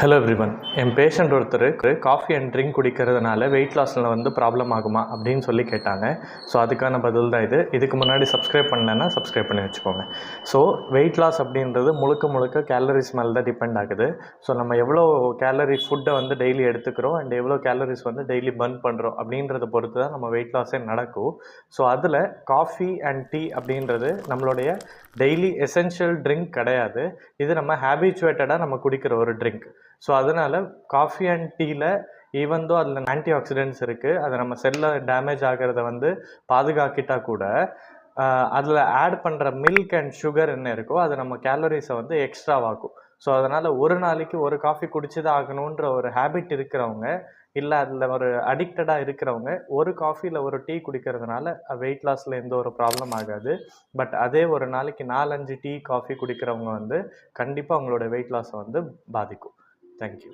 Hello everyone. என் patient ஒருத்தருக்கு coffee and drink குடிக்கிறதுனால வெயிட் லாஸில் வந்து ப்ராப்ளம் ஆகுமா அப்படின்னு சொல்லி கேட்டாங்க. ஸோ அதுக்கான பதில் தான் இது. இதுக்கு முன்னாடி சப்ஸ்கிரைப் பண்ணலைன்னா சப்ஸ்கிரைப் பண்ணி வச்சுக்கோங்க. ஸோ வெயிட் லாஸ் அப்படின்றது முழுக்க முழுக்க கேலரிஸ் மேலே தான் டிபெண்ட் ஆகுது. ஸோ நம்ம எவ்வளோ கேலரி ஃபுட்டை வந்து டெய்லி எடுத்துக்கிறோம் அண்ட் எவ்வளோ கேலரிஸ் வந்து டெய்லி பர்ன் பண்ணுறோம் அப்படின்றத பொறுத்து தான் நம்ம வெயிட் லாஸே நடக்கும். ஸோ அதில் காஃபி அண்ட் டீ அப்படின்றது நம்மளுடைய டெய்லி எசென்ஷியல் ட்ரிங்க் கிடையாது. இது நம்ம ஹேபிச்சுவேட்டடாக நம்ம குடிக்கிற ஒரு ட்ரிங்க். ஸோ அதனால் காஃபி அண்ட் டீயில் ஈவன் தோ அதில் ஆன்டி ஆக்சிடென்ட்ஸ் இருக்குது, அதை நம்ம செல்லை டேமேஜ் ஆகிறத வந்து பாதுகாக்கிட்டால் கூட அதில் ஆட் பண்ணுற மில்க் அண்ட் சுகர் என்ன இருக்கோ அது நம்ம கேலரிஸை வந்து எக்ஸ்ட்ராவாகும். ஸோ அதனால் ஒரு நாளைக்கு ஒரு காஃபி குடிச்சு தான் ஆகணுன்ற ஒரு ஹேபிட் இருக்கிறவங்க, இல்லை அதில் ஒரு அடிக்டடாக இருக்கிறவங்க ஒரு காஃபியில் ஒரு டீ குடிக்கிறதுனால வெயிட் லாஸில் எந்த ஒரு ப்ராப்ளம் ஆகாது. பட் அதே ஒரு நாளைக்கு 4-5 டீ காஃபி குடிக்கிறவங்க வந்து கண்டிப்பாக அவங்களோட வெயிட் லாஸை வந்து பாதிக்கும். Thank you.